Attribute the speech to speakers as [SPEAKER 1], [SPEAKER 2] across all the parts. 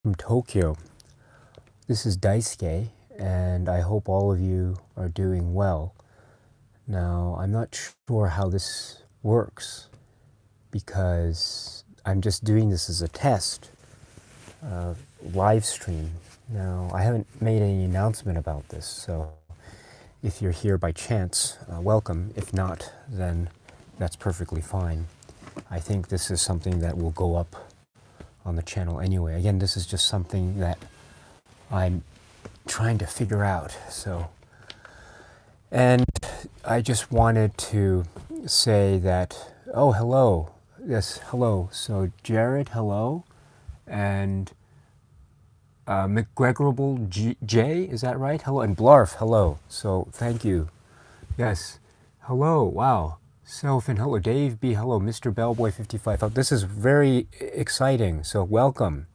[SPEAKER 1] from Tokyo. This is Daisuke, and I hope all of you are doing well. Now, I'm not sure how this works because I'm just doing this as a test, live stream. Now, I haven't made any announcement about this, so if you're here by chance, welcome. If not, then that's perfectly fine. I think this is something that will go up on the channel anyway. Again, this is just something that I'm trying to figure out. And I just wanted to say that, oh, hello. Yes, hello. So Jared, hello. And McGregorable J, is that right? Hello. And Blarf, hello. So thank you. Yes. Hello. Wow. Self and hello. Dave B, hello. Mr. Bellboy 55. Oh, this is very exciting. So welcome.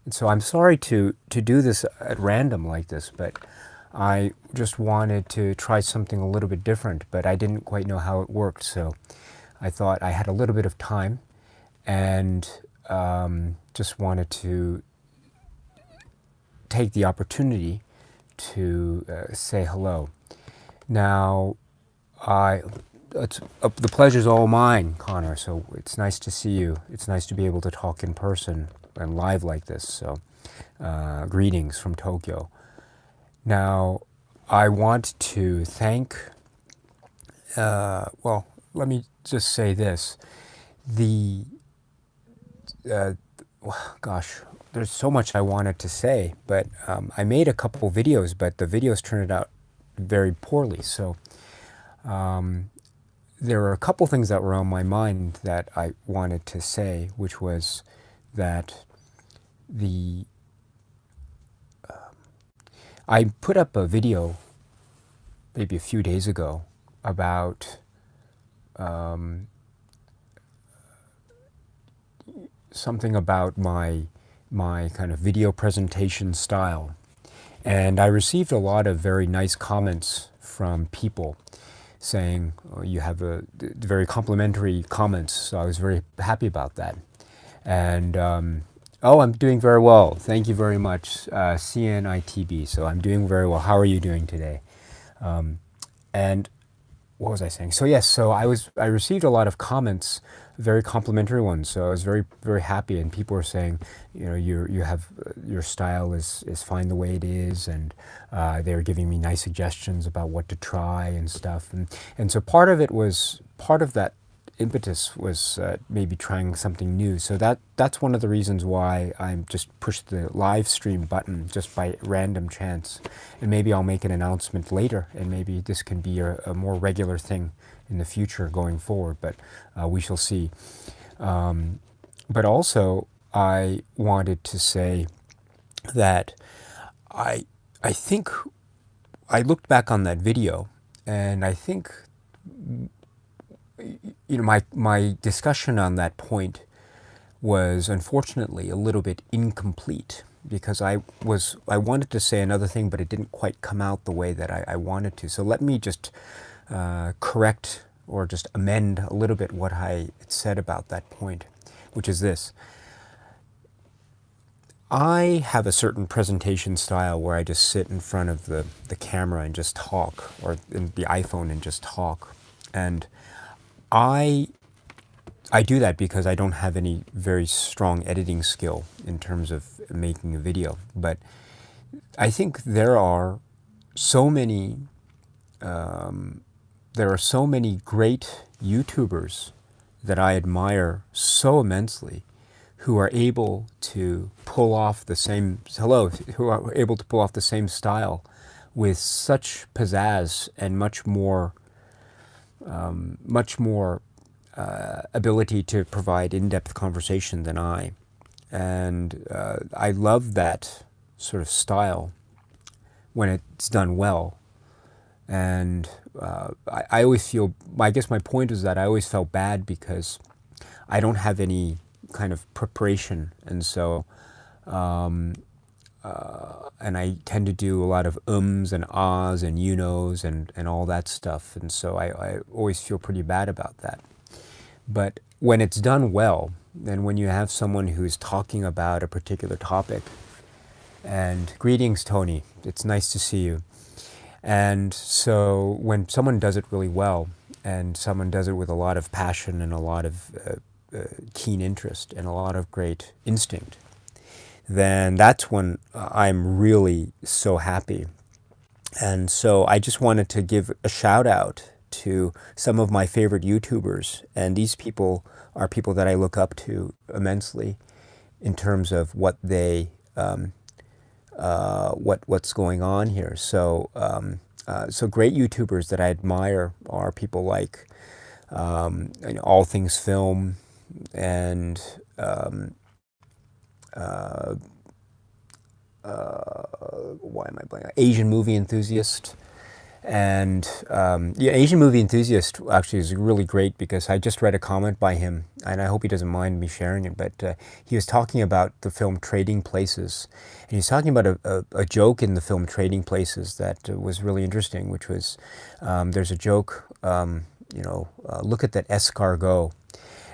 [SPEAKER 1] And so I'm sorry to do this at random like this, but I just wanted to try something a little bit different, but I didn't quite know how it worked. So I thought I had a little bit of time and just wanted to take the opportunity to say hello. Now, the pleasure's all mine, Connor, so it's nice to see you. It's nice to be able to talk in person and live like this, so greetings from Tokyo. Now, I want to thank, well, let me just say this. Gosh, there's so much I wanted to say, but I made a couple videos, but the videos turned out very poorly, so there were a couple things that were on my mind that I wanted to say, which was that I put up a video maybe a few days ago about something about my kind of video presentation style. And I received a lot of very nice comments from people saying, oh, you have very complimentary comments, so I was very happy about that. And oh, I'm doing very well. Thank you very much, CNITB. So I'm doing very well. How are you doing today? And what was I saying? So yes, so I received a lot of comments, very complimentary ones. So I was very, very happy. And people were saying, you know, your style is fine the way it is, and they were giving me nice suggestions about what to try and stuff. And so part of that impetus was maybe trying something new. So that's one of the reasons why I just pushed the live stream button just by random chance. And maybe I'll make an announcement later, and maybe this can be a more regular thing in the future going forward, but we shall see. But also, I wanted to say that I think I looked back on that video, and I think, you know, my discussion on that point was unfortunately a little bit incomplete, because I wanted to say another thing, but it didn't quite come out the way that I wanted to. So let me just correct or just amend a little bit what I said about that point, which is this. I have a certain presentation style where I just sit in front of the camera and just talk, or in the iPhone and just talk. And I do that because I don't have any very strong editing skill in terms of making a video. But I think there are so many great YouTubers that I admire so immensely, who are able to pull off the same style with such pizzazz and much more ability to provide in-depth conversation than I. And I love that sort of style when it's done well. And I always feel, I guess my point is that I always felt bad because I don't have any kind of preparation. And so, and I tend to do a lot of ums and ahs and you knows and all that stuff. And so I always feel pretty bad about that. But when it's done well, and when you have someone who's talking about a particular topic And greetings, Tony. It's nice to see you. And so when someone does it really well, and someone does it with a lot of passion and a lot of keen interest and a lot of great instinct, then that's when I'm really so happy. And so I just wanted to give a shout out to some of my favorite YouTubers. And these people are people that I look up to immensely in terms of what they, what's going on here. So, so great YouTubers that I admire are people like All Things Film and why am I blanking? Asian Movie Enthusiast. And yeah, Asian Movie Enthusiast actually is really great because I just read a comment by him, and I hope he doesn't mind me sharing it, but he was talking about the film Trading Places. And he was talking about a joke in the film Trading Places that was really interesting, which was there's a joke, look at that escargot.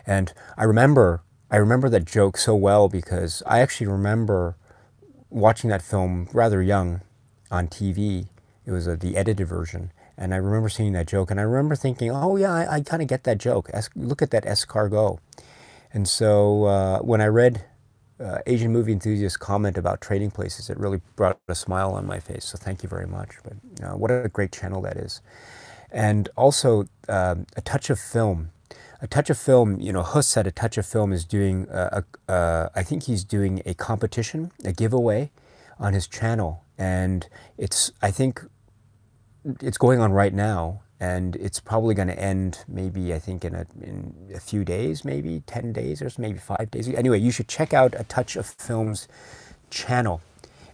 [SPEAKER 1] And I remember that joke so well because I actually remember watching that film rather young on TV. It was the edited version. And I remember seeing that joke. And I remember thinking, oh, yeah, I kind of get that joke. Look at that escargot. And so when I read Asian Movie Enthusiast's comment about Trading Places, it really brought a smile on my face. So thank you very much. But what a great channel that is. And also, A Touch of Film. A Touch of Film, Hus at A Touch of Film is doing, I think he's doing a competition, a giveaway on his channel. And I think it's going on right now. And it's probably going to end maybe, I think, in a few days, maybe 10 days or maybe 5 days. Anyway, you should check out A Touch of Film's channel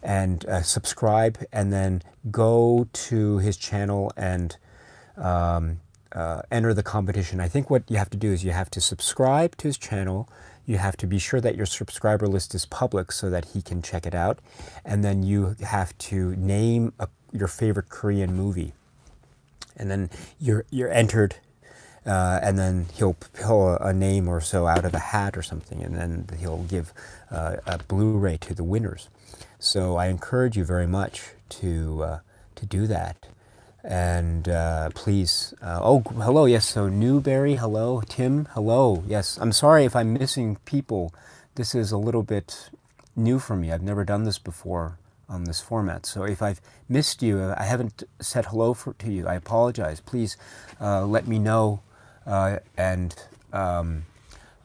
[SPEAKER 1] and subscribe, and then go to his channel and enter the competition. I think what you have to do is you have to subscribe to his channel. You have to be sure that your subscriber list is public so that he can check it out. And then you have to name your favorite Korean movie. And then you're entered, and then he'll pull a name or so out of a hat or something, and then he'll give a Blu-ray to the winners. So I encourage you very much to do that. And please, oh, hello, yes, so Newberry, hello, Tim, hello, yes. I'm sorry if I'm missing people. This is a little bit new for me. I've never done this before on this format. So if I've missed you, I haven't said hello to you, I apologize. Please let me know, and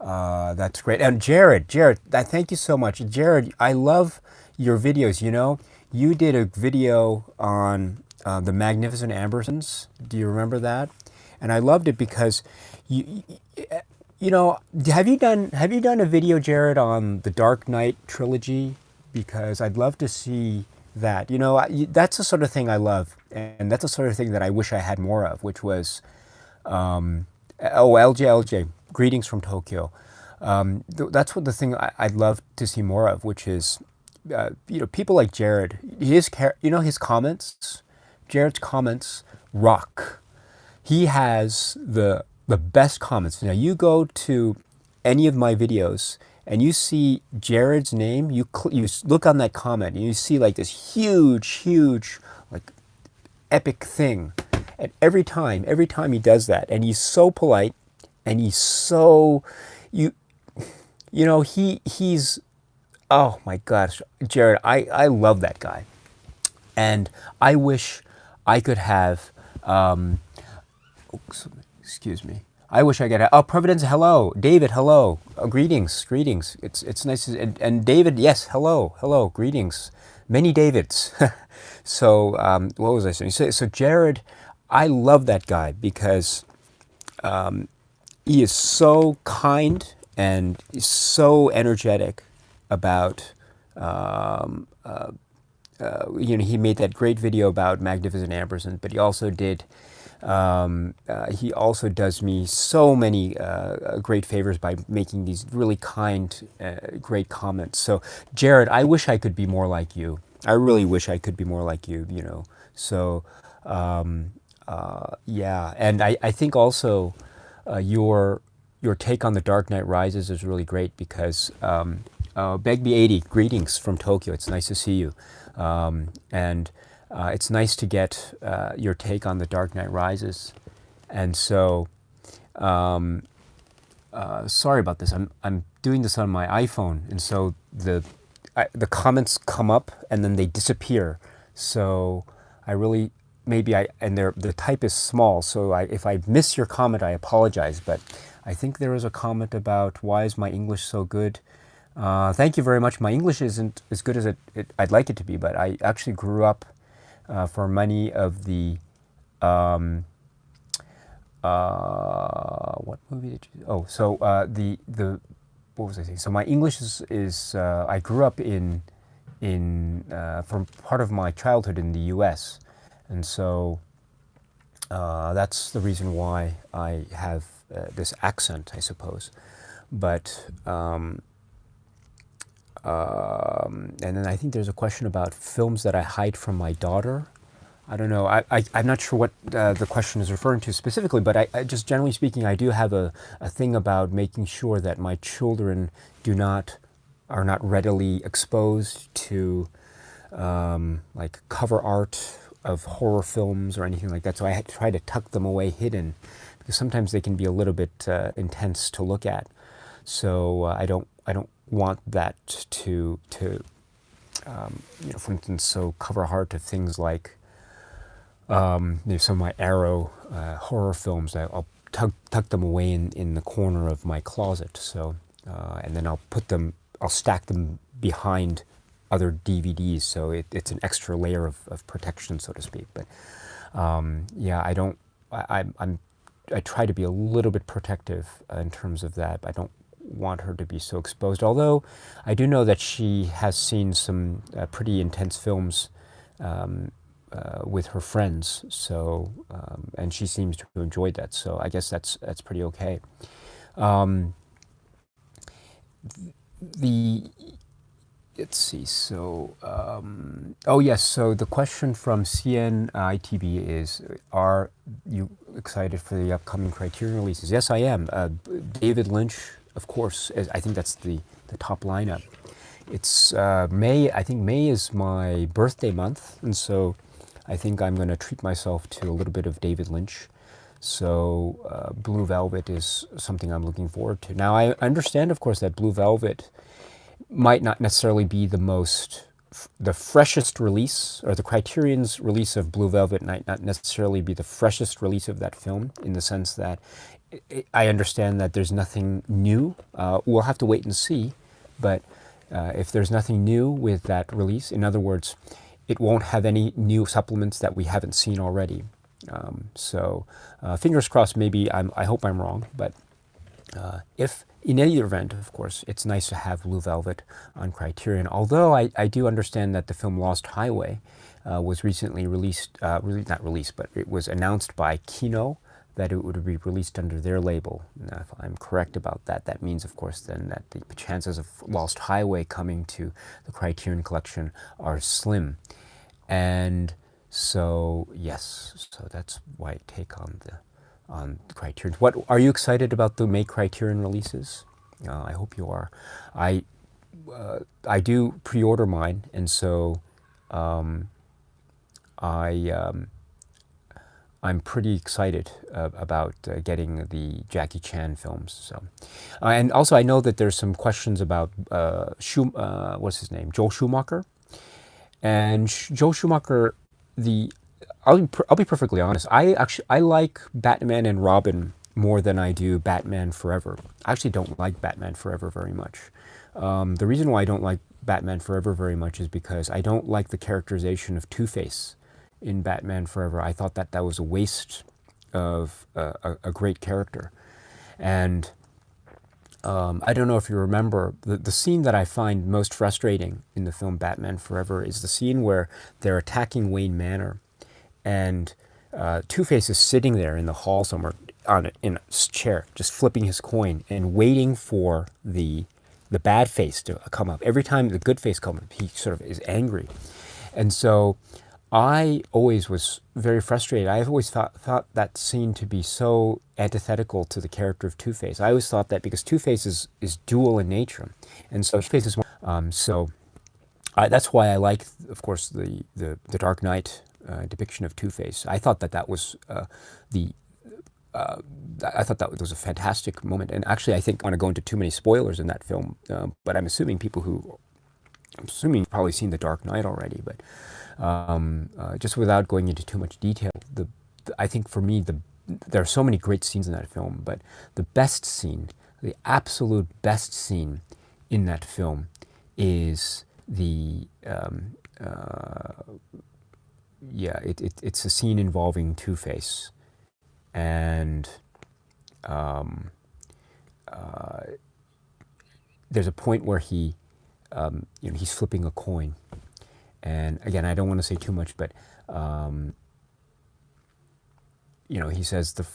[SPEAKER 1] that's great. And Jared, thank you so much. Jared, I love your videos. You did a video on the Magnificent Ambersons. Do you remember that? And I loved it because have you done a video, Jared, on the Dark Knight trilogy? Because I'd love to see that. That's the sort of thing I love, and that's the sort of thing that I wish I had more of, which was, LJ, greetings from Tokyo. That's what the thing I'd love to see more of, which is, people like Jared. His comments, Jared's comments rock. He has the best comments. Now you go to any of my videos and you see Jared's name, you look on that comment and you see like this huge, like epic thing. And every time he does that, and he's so polite, and he's so, he's, oh my gosh, Jared, I love that guy. And I wish I could have, excuse me. I wish I could have, oh, Providence, hello. David, hello. Greetings. It's nice to, and David, yes, hello, greetings. Many Davids. So, what was I saying? So Jared, I love that guy because he is so kind and so energetic about, he made that great video about Magnificent Ambersons, but he also did, he also does me so many great favors by making these really kind, great comments. So, Jared, I wish I could be more like you. I really wish I could be more like you, So, yeah, and I think also your take on The Dark Knight Rises is really great because Begby80, greetings from Tokyo. It's nice to see you. And it's nice to get your take on The Dark Knight Rises. And so, sorry about this. I'm doing this on my iPhone, and so the comments come up and then they disappear. So I really and the type is small. So if I miss your comment, I apologize. But I think there is a comment about why is my English so good. Thank you very much. My English isn't as good as I'd like it to be, but I actually grew up for many of the what movie did you? Oh, so the what was I saying? So my English is I grew up in from part of my childhood in the U.S. and so that's the reason why I have this accent, I suppose. But and then I think there's a question about films that I hide from my daughter. I don't know. I'm not sure what the question is referring to specifically, but I just generally speaking, I do have a thing about making sure that my children are not readily exposed to like cover art of horror films or anything like that. So I try to tuck them away hidden because sometimes they can be a little bit intense to look at. So I don't want that to for instance, so cover art of things like some of my Arrow horror films. I'll tuck them away in the corner of my closet. So and then I'll stack them behind other DVDs. So it's an extra layer of protection, so to speak. But yeah, I try to be a little bit protective in terms of that. I don't want her to be so exposed. Although I do know that she has seen some pretty intense films with her friends. So and she seems to have enjoyed that. So I guess that's pretty okay. Let's see. So oh yes. So the question from CNITB is: are you excited for the upcoming Criterion releases? Yes, I am. David Lynch, of course. I think that's the top lineup. It's May. I think May is my birthday month, and so I think I'm going to treat myself to a little bit of David Lynch. So Blue Velvet is something I'm looking forward to. Now I understand, of course, that Blue Velvet might not necessarily be the freshest release, or the Criterion's release of Blue Velvet might not necessarily be the freshest release of that film, in the sense that I understand that there's nothing new. We'll have to wait and see, but if there's nothing new with that release, in other words, it won't have any new supplements that we haven't seen already. So fingers crossed. Maybe I hope I'm wrong, but if in any event, of course, it's nice to have Blue Velvet on Criterion. Although I do understand that the film Lost Highway was recently released, not released, but it was announced by Kino that it would be released under their label. Now, if I'm correct about that, that means, of course, then that the chances of Lost Highway coming to the Criterion Collection are slim. And so, yes, so that's why I take on the Criterion. What are you excited about the May Criterion releases? I hope you are. I do pre-order mine, and so I'm pretty excited about getting the Jackie Chan films. So, and also I know that there's some questions about what's his name, Joel Schumacher, and Joel Schumacher. I'll be perfectly honest. I like Batman and Robin more than I do Batman Forever. I actually don't like Batman Forever very much. The reason why I don't like Batman Forever very much is because I don't like the characterization of Two-Face in Batman Forever. I thought that was a waste of a great character. And I don't know if you remember, the scene that I find most frustrating in the film Batman Forever is the scene where they're attacking Wayne Manor, and Two-Face is sitting there in the hall somewhere in a chair, just flipping his coin and waiting for the bad face to come up. Every time the good face comes up, he sort of is angry. And so I always was very frustrated. I always thought that scene to be so antithetical to the character of Two-Face. I always thought that because Two-Face is dual in nature, and so Two-Face is that's why I like, of course, the Dark Knight depiction of Two-Face. I thought that was the I thought that was a fantastic moment. And actually, I think I want to go into too many spoilers in that film, but I'm assuming you've probably seen The Dark Knight already. But just without going into too much detail, I think for me, there are so many great scenes in that film, but the best scene, the absolute best scene in that film is it's a scene involving Two-Face, and there's a point where he's flipping a coin, and again, I don't want to say too much, but he says the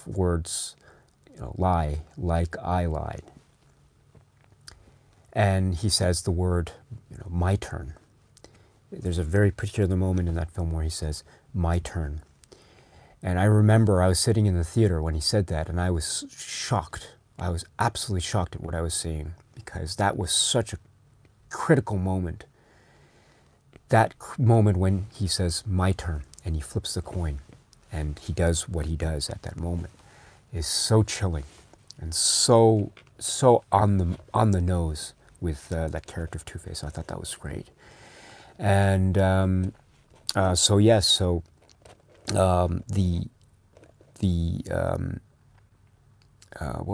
[SPEAKER 1] words, lie like I lied, and he says the word, my turn. There's a very particular moment in that film where he says, my turn. And I remember I was sitting in the theater when he said that, and I was shocked. I was absolutely shocked at what I was seeing, because that was such a critical moment. That moment when he says, my turn, and he flips the coin, and he does what he does at that moment, is so chilling and so on the nose with that character of Two-Face. I thought that was great. And what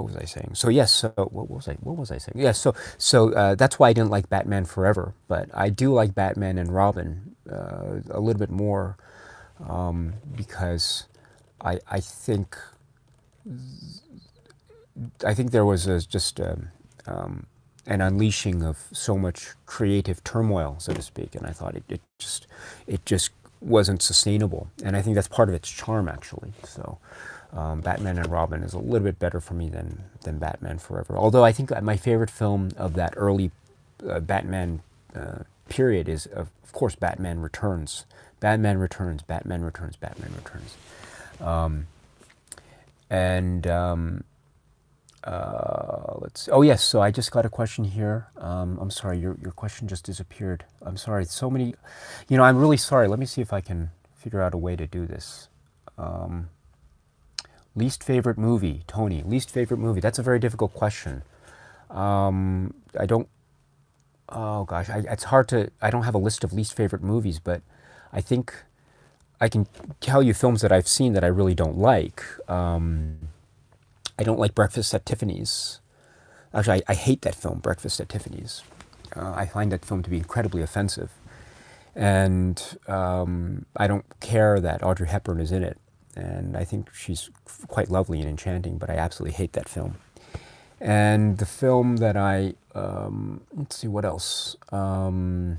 [SPEAKER 1] was I saying? So yes, so what was I saying? Yes, so that's why I didn't like Batman Forever, but I do like Batman and Robin a little bit more, because I think there was just an unleashing of so much creative turmoil, so to speak, and I thought it just wasn't sustainable, and I think that's part of its charm, actually. So Batman and Robin is a little bit better for me than Batman Forever. Although I think my favorite film of that early Batman period is, of course, Batman Returns. Batman Returns, Batman Returns, Batman Returns. Let's see. Oh yes, so I just got a question here. I'm sorry, your question just disappeared. I'm sorry, so many, I'm really sorry. Let me see if I can figure out a way to do this. Least favorite movie, Tony, least favorite movie. That's a very difficult question. I don't, oh gosh, it's hard to, I don't have a list of least favorite movies, but I think I can tell you films that I've seen that I really don't like. I don't like Breakfast at Tiffany's. Actually, I hate that film, Breakfast at Tiffany's. I find that film to be incredibly offensive. And I don't care that Audrey Hepburn is in it. And I think she's quite lovely and enchanting, but I absolutely hate that film. And the film that let's see, what else? Oh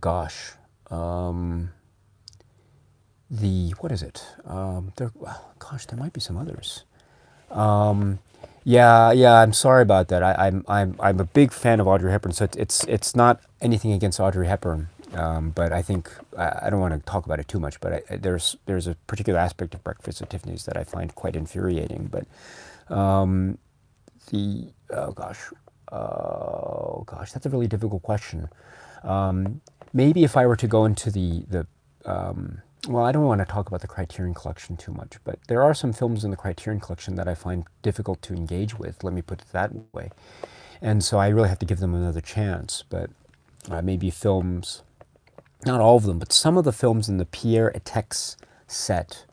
[SPEAKER 1] gosh. What is it? There might be some others. Yeah, I'm sorry about that. I'm a big fan of Audrey Hepburn, so it's not anything against Audrey Hepburn, but I think I don't want to talk about it too much. But there's a particular aspect of Breakfast at Tiffany's that I find quite infuriating. But oh gosh, that's a really difficult question. Maybe if I were to go into well, I don't want to talk about the Criterion Collection too much, but there are some films in the Criterion Collection that I find difficult to engage with, let me put it that way. And so I really have to give them another chance, but maybe films, not all of them, but some of the films in the Pierre Etex's set,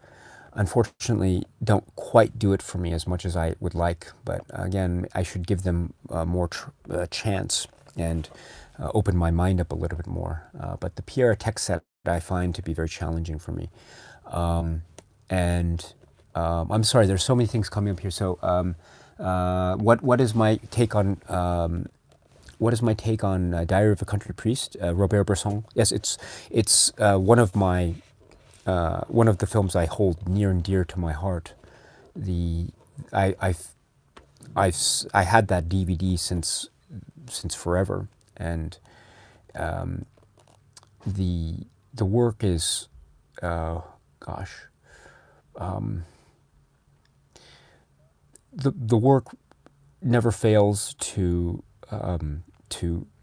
[SPEAKER 1] unfortunately, don't quite do it for me as much as I would like. But again, I should give them more chance and open my mind up a little bit more. But the Pierre Etex's set I find to be very challenging for me. I'm sorry, there's so many things coming up here. So what is my take on Diary of a Country Priest, Robert Bresson? Yes, it's one of the films I hold near and dear to my heart. I had that DVD since forever, and the the work is, gosh, the work never fails to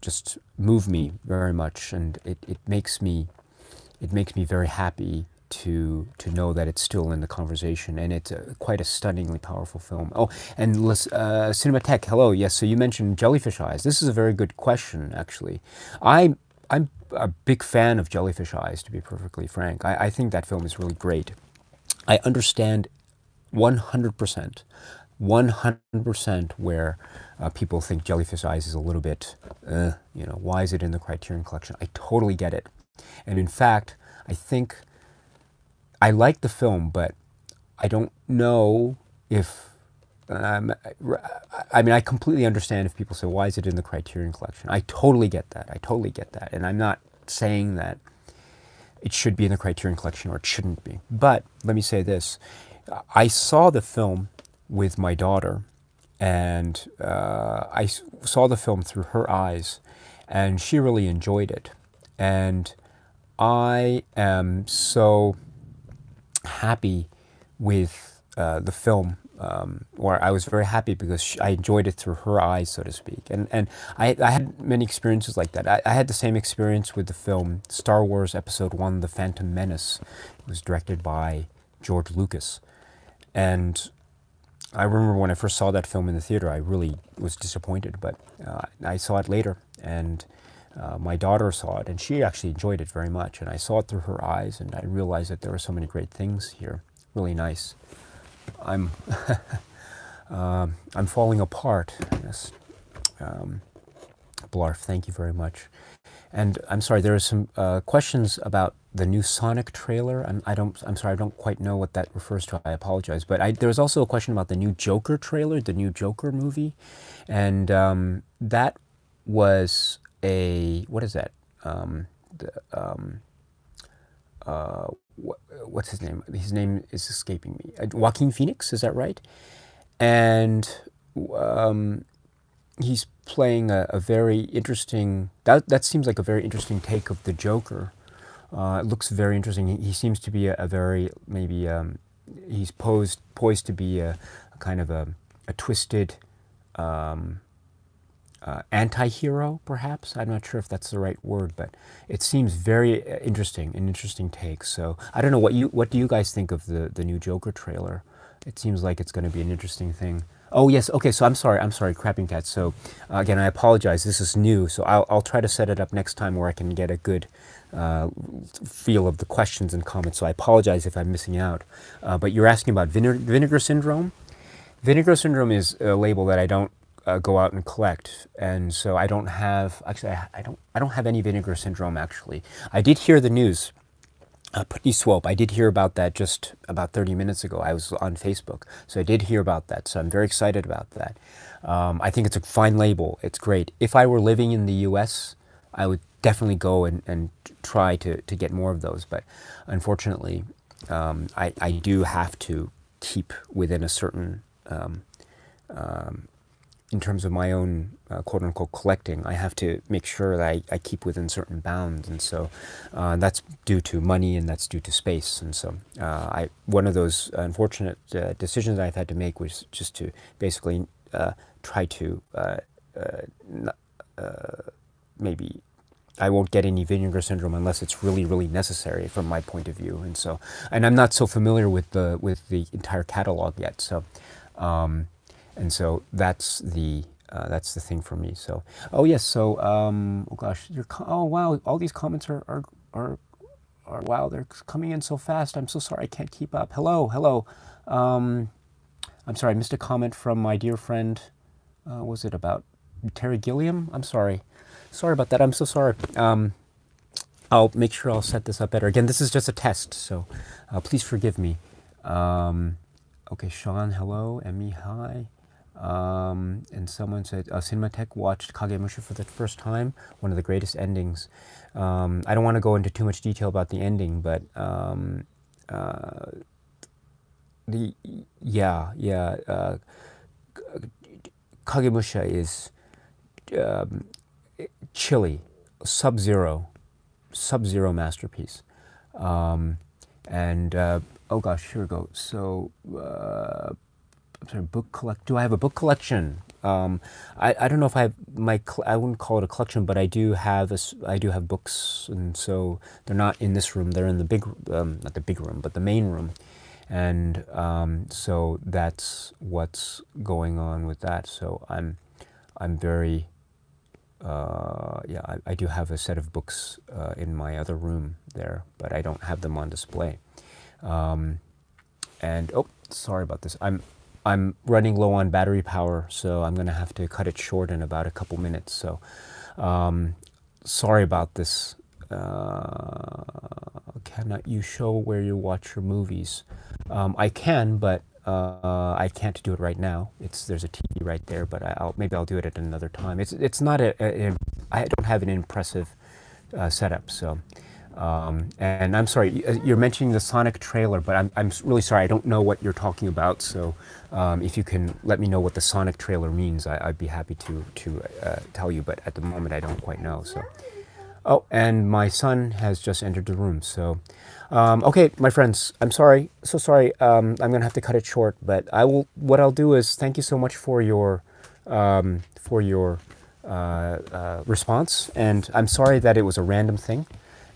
[SPEAKER 1] just move me very much, and it makes me very happy to know that it's still in the conversation, and it's quite a stunningly powerful film. Oh, and Cinematech, hello. Yes, so you mentioned Jellyfish Eyes. This is a very good question, actually. I'm a big fan of Jellyfish Eyes, to be perfectly frank. I think that film is really great. I understand 100%, 100% where people think Jellyfish Eyes is a little bit, why is it in the Criterion Collection? I totally get it. And in fact, I think I like the film, but I don't know if, I mean, I completely understand if people say, why is it in the Criterion Collection? I totally get that. I totally get that. And I'm not saying that it should be in the Criterion Collection or it shouldn't be. But let me say this. I saw the film with my daughter, and I saw the film through her eyes, and she really enjoyed it. And I am so happy with the film, or I was very happy because I enjoyed it through her eyes, so to speak. And I had many experiences like that. I had the same experience with the film Star Wars Episode 1, The Phantom Menace. It was directed by George Lucas. And I remember when I first saw that film in the theater, I really was disappointed, but I saw it later, and my daughter saw it, and she actually enjoyed it very much. And I saw it through her eyes, and I realized that there were so many great things here. Really nice. I'm I'm falling apart. Yes, Blarf. Thank you very much. And I'm sorry, there are some questions about the new Sonic trailer. I'm sorry, I don't quite know what that refers to. I apologize. But there was also a question about the new Joker trailer, the new Joker movie, and that was what is that? The, what's his name? His name is escaping me. Joaquin Phoenix, is that right? And he's playing a very interesting. That seems like a very interesting take of the Joker. It looks very interesting. He seems to be a very maybe he's poised to be a kind of a twisted anti-hero, perhaps. I'm not sure if that's the right word, but it seems very interesting, an interesting take. So I don't know what do you guys think of the new Joker trailer? It seems like it's going to be an interesting thing. Oh yes, okay. So I'm sorry, Crapping Cat. So again, I apologize. This is new, so I'll try to set it up next time where I can get a good feel of the questions and comments. So I apologize if I'm missing out. But you're asking about Vinegar Syndrome. Vinegar Syndrome is a label that I don't go out and collect, and so I don't have. Actually, I don't have any Vinegar Syndrome. Actually, I did hear the news. Pretty swope. I did hear about that just about 30 minutes ago. I was on Facebook, so I did hear about that. So I'm very excited about that. I think it's a fine label. It's great. If I were living in the U.S., I would definitely go and try to get more of those. But unfortunately, I do have to keep within a certain in terms of my own quote-unquote collecting, I have to make sure that I keep within certain bounds, and so that's due to money and that's due to space. And so one of those unfortunate decisions I've had to make was just to basically try to maybe I won't get any Vinegar Syndrome unless it's really, really necessary from my point of view. And so, and I'm not so familiar with the entire catalog yet. So. And so that's the thing for me. So, oh yes. So, oh gosh, oh wow, all these comments are wow, they're coming in so fast. I'm so sorry, I can't keep up. Hello. I'm sorry, I missed a comment from my dear friend. Was it about Terry Gilliam? I'm sorry about that. I'm so sorry. I'll make sure I'll set this up better. Again, this is just a test, so please forgive me. Okay, Sean, hello. Emmy, hi. And someone said, Cinematech watched Kagemusha for the first time, one of the greatest endings. I don't want to go into too much detail about the ending, but Kagemusha is chilly, sub-zero sub-zero masterpiece. And oh gosh, here we go. So, I'm sorry, do I have a book collection? I don't know if I have I wouldn't call it a collection, but I do have I do have books, and so they're not in this room. They're in the big, not the big room, but the main room, and so that's what's going on with that. So I'm very, yeah, I do have a set of books in my other room there, but I don't have them on display. And oh, sorry about this. I'm running low on battery power, so I'm going to have to cut it short in about a couple minutes. So sorry about this. Cannot you show where you watch your movies? I can, but I can't do it right now. There's a TV right there, but maybe I'll do it at another time. It's not I don't have an impressive setup, so. And I'm sorry, you're mentioning the Sonic trailer, but I'm really sorry, I don't know what you're talking about. So if you can let me know what the Sonic trailer means, I'd be happy to tell you. But at the moment, I don't quite know. So, oh, and my son has just entered the room. So, okay, my friends, I'm sorry, so sorry. I'm gonna have to cut it short, but I will. What I'll do is thank you so much for your response, and I'm sorry that it was a random thing.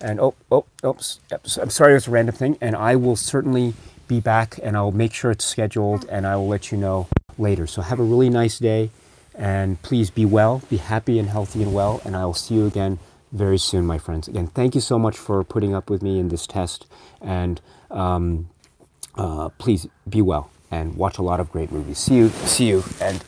[SPEAKER 1] And oops, I'm sorry, it was a random thing. And I will certainly be back, and I'll make sure it's scheduled, and I will let you know later. So have a really nice day, and please be well, be happy and healthy and well, and I will see you again very soon, my friends. Again, thank you so much for putting up with me in this test, and please be well and watch a lot of great movies. See you, and